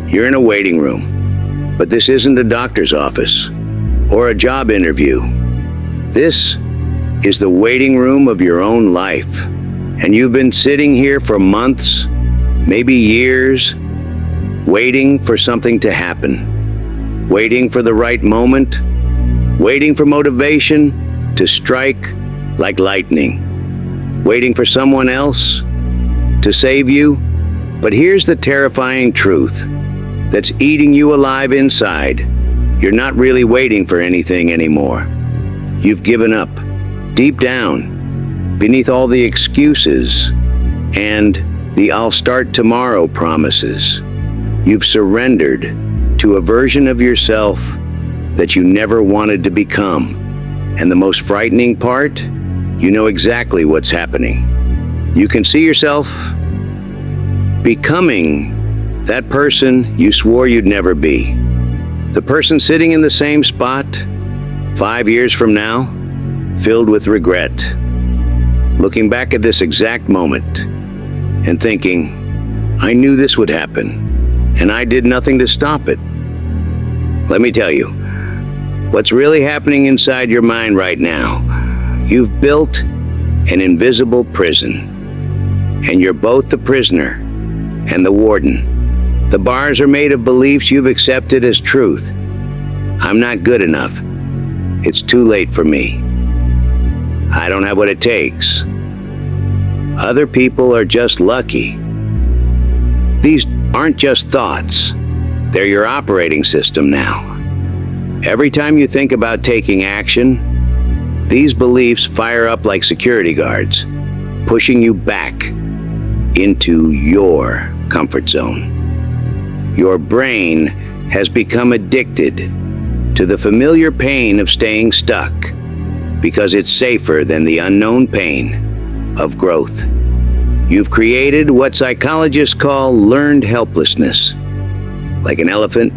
You're in a waiting room, but this isn't a doctor's office or a job interview. This is the waiting room of your own life. And you've been sitting here for months, maybe years, waiting for something to happen, waiting for the right moment, waiting for motivation to strike like lightning, waiting for someone else to save you. But here's the terrifying truth that's eating you alive inside. You're not really waiting for anything anymore. You've given up. Deep down, beneath all the excuses and the "I'll start tomorrow" promises, you've surrendered to a version of yourself that you never wanted to become. And the most frightening part, you know exactly what's happening. You can see yourself becoming that person you swore you'd never be. The person sitting in the same spot 5 years from now, filled with regret, looking back at this exact moment and thinking, "I knew this would happen, and I did nothing to stop it." Let me tell you, what's really happening inside your mind right now, you've built an invisible prison, and you're both the prisoner and the warden. The bars are made of beliefs you've accepted as truth. I'm not good enough. It's too late for me. I don't have what it takes. Other people are just lucky. These aren't just thoughts. They're your operating system now. Every time you think about taking action, these beliefs fire up like security guards, pushing you back into your comfort zone. Your brain has become addicted to the familiar pain of staying stuck because it's safer than the unknown pain of growth. You've created what psychologists call learned helplessness. Like an elephant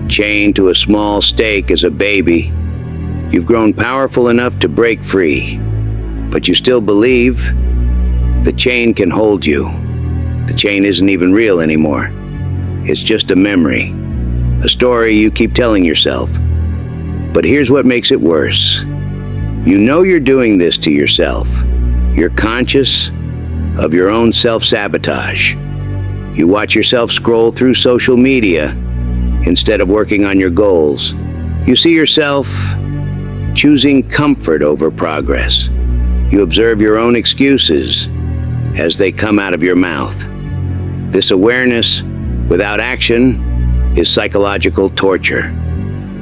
chained to a small stake as a baby, you've grown powerful enough to break free, but you still believe the chain can hold you. The chain isn't even real anymore. It's just a memory, a story you keep telling yourself. But here's what makes it worse. You know you're doing this to yourself. You're conscious of your own self-sabotage. You watch yourself scroll through social media instead of working on your goals. You see yourself choosing comfort over progress. You observe your own excuses as they come out of your mouth. This awareness without action is psychological torture.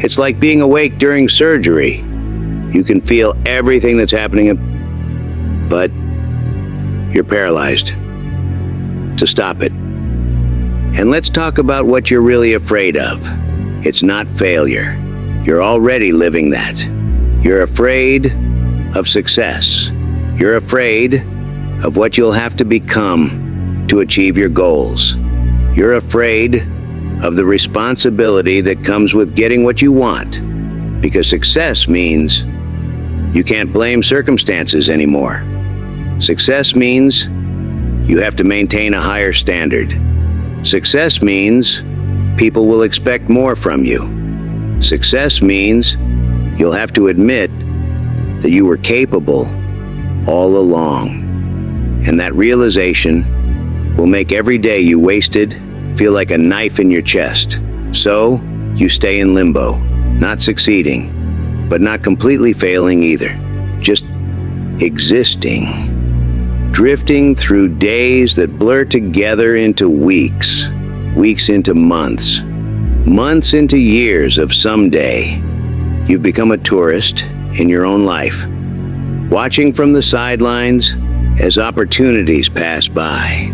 It's like being awake during surgery. You can feel everything that's happening, but you're paralyzed to stop it. And let's talk about what you're really afraid of. It's not failure. You're already living that. You're afraid of success. You're afraid of what you'll have to become to achieve your goals. You're afraid of the responsibility that comes with getting what you want, because success means you can't blame circumstances anymore. Success means you have to maintain a higher standard. Success means people will expect more from you. Success means you'll have to admit that you were capable all along. And that realization will make every day you wasted feel like a knife in your chest. So you stay in limbo, not succeeding, but not completely failing either. Just existing, drifting through days that blur together into weeks, weeks into months, months into years of someday. You've become a tourist in your own life, watching from the sidelines as opportunities pass by,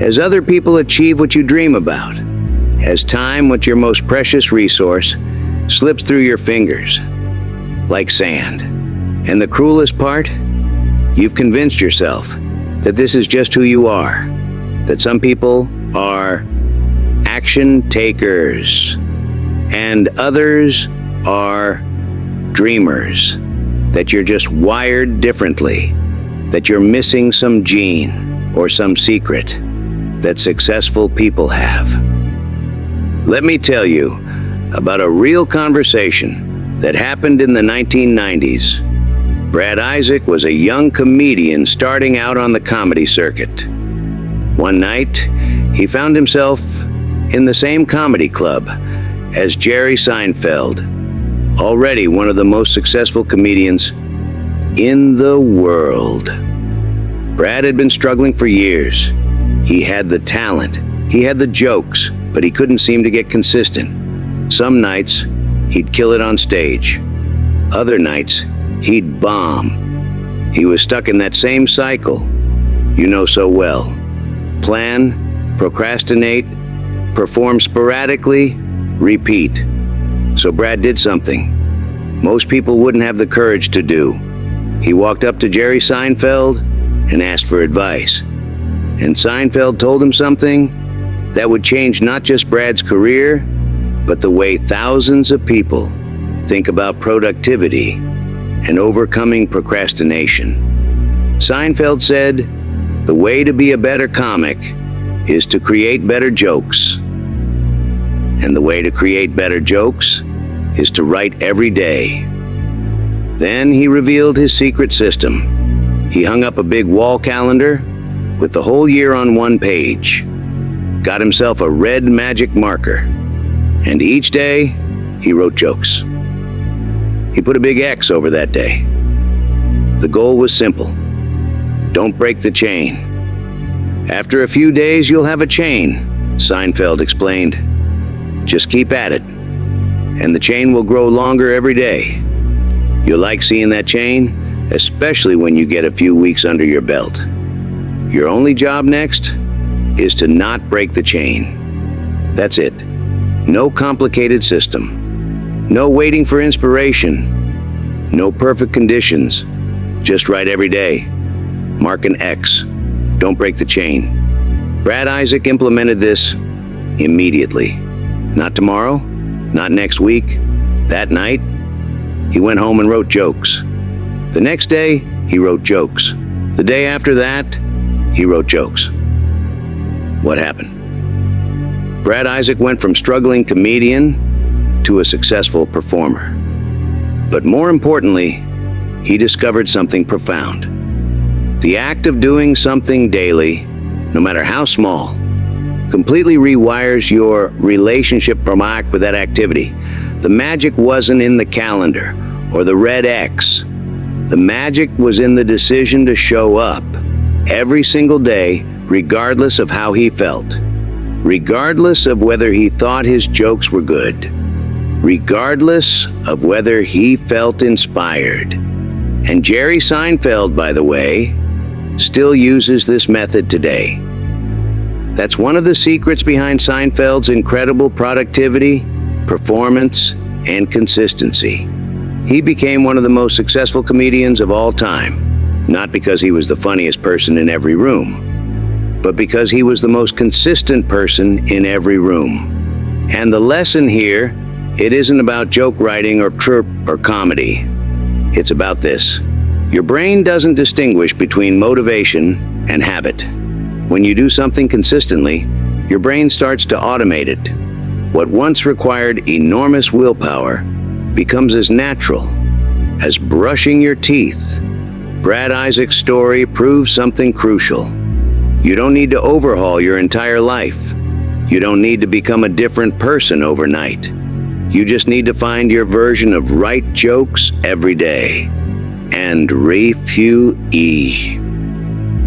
as other people achieve what you dream about, as time, what's your most precious resource, slips through your fingers like sand. And the cruelest part, you've convinced yourself that this is just who you are, that some people are action takers and others are dreamers, that you're just wired differently, that you're missing some gene or some secret that successful people have. Let me tell you about a real conversation that happened in the 1990s. Brad Isaac was a young comedian starting out on the comedy circuit. One night, he found himself in the same comedy club as Jerry Seinfeld, already one of the most successful comedians in the world. Brad had been struggling for years. He had the talent, he had the jokes, but he couldn't seem to get consistent. Some nights, he'd kill it on stage. Other nights, he'd bomb. He was stuck in that same cycle you know so well. Plan, procrastinate, perform sporadically, repeat. So Brad did something most people wouldn't have the courage to do. He walked up to Jerry Seinfeld and asked for advice. And Seinfeld told him something that would change not just Brad's career, but the way thousands of people think about productivity and overcoming procrastination. Seinfeld said, "The way to be a better comic is to create better jokes. And the way to create better jokes is to write every day." Then he revealed his secret system. He hung up a big wall calendar with the whole year on one page, got himself a red magic marker, and each day he wrote jokes. He put a big X over that day. The goal was simple. Don't break the chain. After a few days, you'll have a chain, Seinfeld explained. Just keep at it, and the chain will grow longer every day. You'll like seeing that chain, especially when you get a few weeks under your belt. Your only job next is to not break the chain. That's it. No complicated system. No waiting for inspiration. No perfect conditions. Just write every day. Mark an X. Don't break the chain. Brad Isaac implemented this immediately. Not tomorrow, not next week. That night, he went home and wrote jokes. The next day, he wrote jokes. The day after that, he wrote jokes. What happened? Brad Isaac went from struggling comedian to a successful performer. But more importantly, he discovered something profound. The act of doing something daily, no matter how small, completely rewires your relationship with that activity. The magic wasn't in the calendar or the red X. The magic was in the decision to show up every single day, regardless of how he felt, regardless of whether he thought his jokes were good, regardless of whether he felt inspired. And Jerry Seinfeld, by the way, still uses this method today. That's one of the secrets behind Seinfeld's incredible productivity, performance, and consistency. He became one of the most successful comedians of all time, not because he was the funniest person in every room, but because he was the most consistent person in every room. And the lesson here, it isn't about joke writing or chirp or comedy. It's about this. Your brain doesn't distinguish between motivation and habit. When you do something consistently, your brain starts to automate it. What once required enormous willpower becomes as natural as brushing your teeth. Brad Isaac's story proves something crucial. You don't need to overhaul your entire life. You don't need to become a different person overnight. You just need to find your version of right jokes every day. And refuse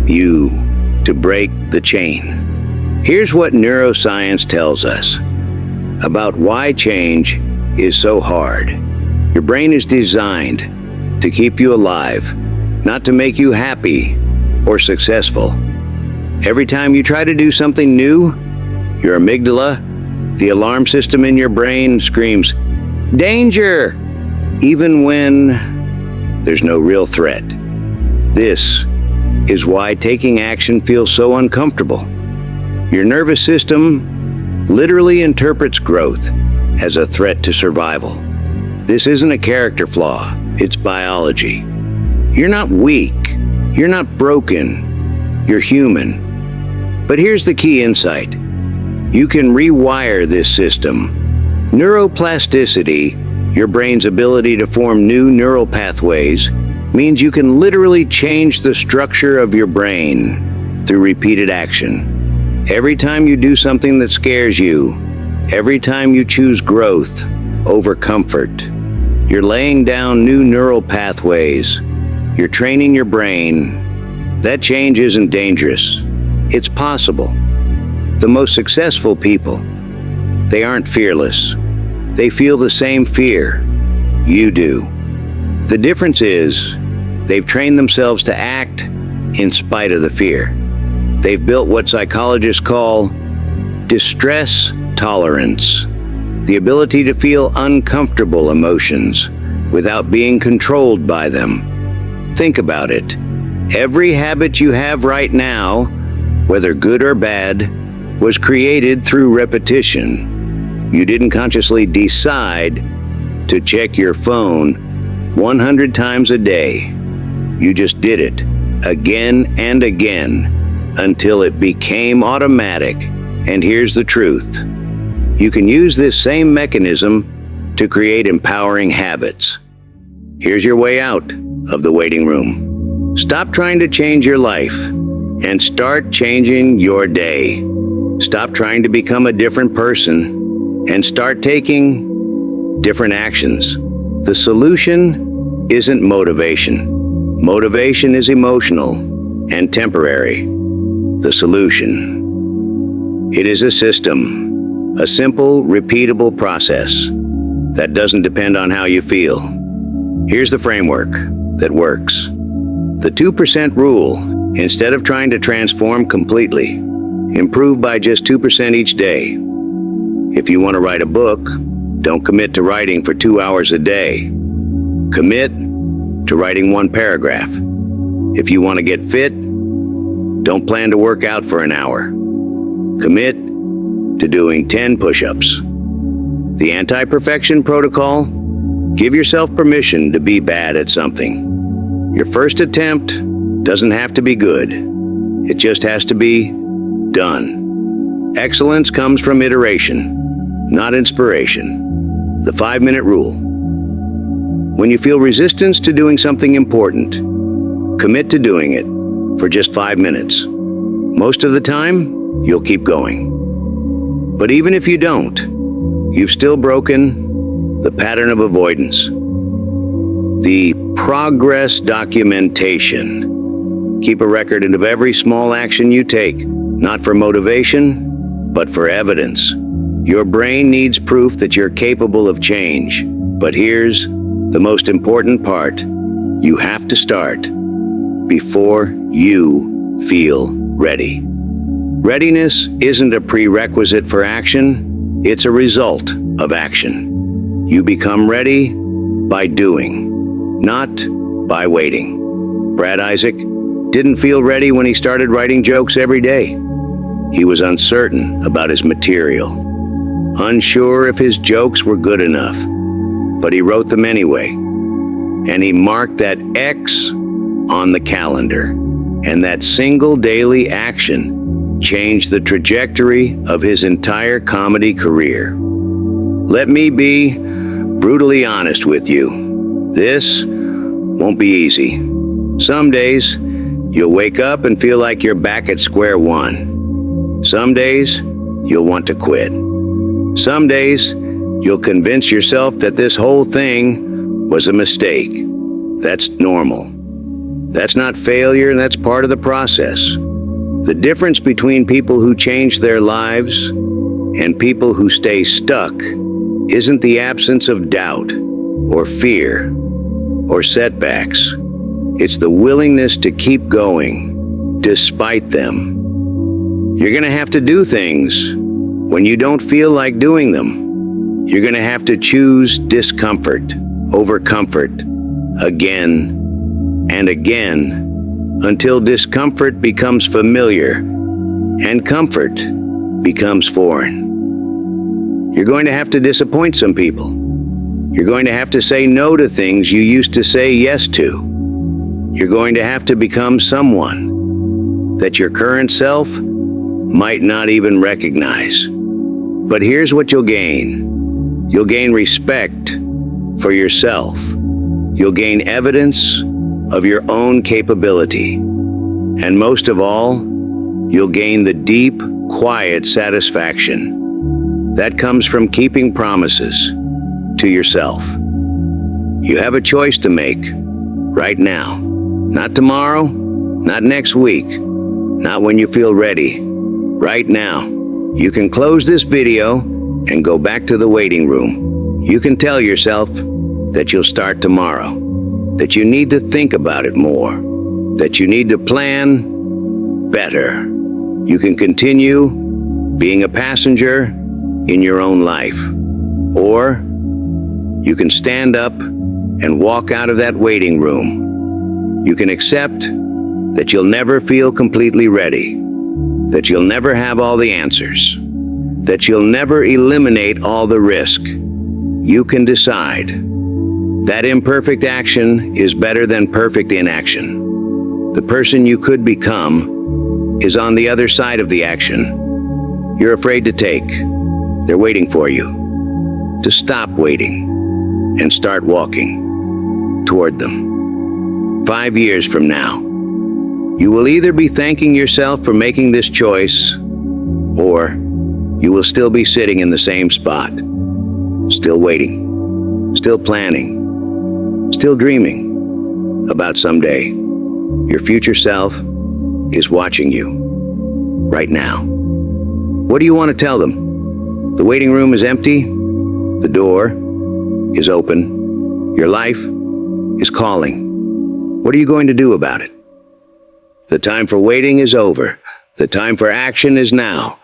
you to break the chain. Here's what neuroscience tells us about why change is so hard. Your brain is designed to keep you alive, not to make you happy or successful. Every time you try to do something new, your amygdala, the alarm system in your brain, screams, "Danger!" even when there's no real threat. This is why taking action feels so uncomfortable. Your nervous system literally interprets growth as a threat to survival. This isn't a character flaw, it's biology. You're not weak, you're not broken, you're human. But here's the key insight. You can rewire this system. Neuroplasticity, your brain's ability to form new neural pathways, means you can literally change the structure of your brain through repeated action. Every time you do something that scares you, every time you choose growth over comfort, you're laying down new neural pathways. You're training your brain. That change isn't dangerous. It's possible. The most successful people, they aren't fearless. They feel the same fear you do. The difference is, they've trained themselves to act in spite of the fear. They've built what psychologists call distress tolerance, the ability to feel uncomfortable emotions without being controlled by them. Think about it. Every habit you have right now, whether good or bad, was created through repetition. You didn't consciously decide to check your phone 100 times a day. You just did it again and again until it became automatic. And here's the truth. You can use this same mechanism to create empowering habits. Here's your way out of the waiting room. Stop trying to change your life and start changing your day. Stop trying to become a different person and start taking different actions. The solution isn't motivation. Motivation is emotional and temporary. The solution, it is a system, a simple, repeatable process that doesn't depend on how you feel. Here's the framework that works. The 2% rule. Instead of trying to transform completely, improve by just 2% each day. If you want to write a book, don't commit to writing for 2 hours a day. Commit to writing 1 paragraph. If you want to get fit, don't plan to work out for an hour. Commit to doing 10 push-ups. The anti-perfection protocol, give yourself permission to be bad at something. Your first attempt doesn't have to be good. It just has to be done. Excellence comes from iteration, not inspiration. The 5-minute rule. When you feel resistance to doing something important, commit to doing it for just 5 minutes. Most of the time, you'll keep going. But even if you don't, you've still broken the pattern of avoidance. The progress documentation. Keep a record of every small action you take, not for motivation, but for evidence. Your brain needs proof that you're capable of change. But here's the most important part. You have to start before you feel ready. Readiness isn't a prerequisite for action, it's a result of action. You become ready by doing, not by waiting. Brad Isaac didn't feel ready when he started writing jokes every day. He was uncertain about his material, unsure if his jokes were good enough, but he wrote them anyway. And he marked that X on the calendar, and that single daily action changed the trajectory of his entire comedy career. Let me be brutally honest with you. This won't be easy. Some days, you'll wake up and feel like you're back at square one. Some days, you'll want to quit. Some days, you'll convince yourself that this whole thing was a mistake. That's normal. That's not failure, and that's part of the process. The difference between people who change their lives and people who stay stuck isn't the absence of doubt or fear or setbacks. It's the willingness to keep going despite them. You're going to have to do things when you don't feel like doing them. You're going to have to choose discomfort over comfort again and again until discomfort becomes familiar and comfort becomes foreign. You're going to have to disappoint some people. You're going to have to say no to things you used to say yes to. You're going to have to become someone that your current self might not even recognize. But here's what you'll gain. You'll gain respect for yourself. You'll gain evidence of your own capability. And most of all, you'll gain the deep, quiet satisfaction that comes from keeping promises to yourself. You have a choice to make right now. Not tomorrow, not next week, not when you feel ready. Right now, you can close this video and go back to the waiting room. You can tell yourself that you'll start tomorrow, that you need to think about it more, that you need to plan better. You can continue being a passenger in your own life, or you can stand up and walk out of that waiting room. You can accept that you'll never feel completely ready, that you'll never have all the answers, that you'll never eliminate all the risk. You can decide that imperfect action is better than perfect inaction. The person you could become is on the other side of the action you're afraid to take. They're waiting for you to stop waiting and start walking toward them. 5 years from now, you will either be thanking yourself for making this choice, or you will still be sitting in the same spot, still waiting, still planning, still dreaming about someday. Your future self is watching you right now. What do you want to tell them? The waiting room is empty. The door is open. Your life is calling. What are you going to do about it? The time for waiting is over. The time for action is now.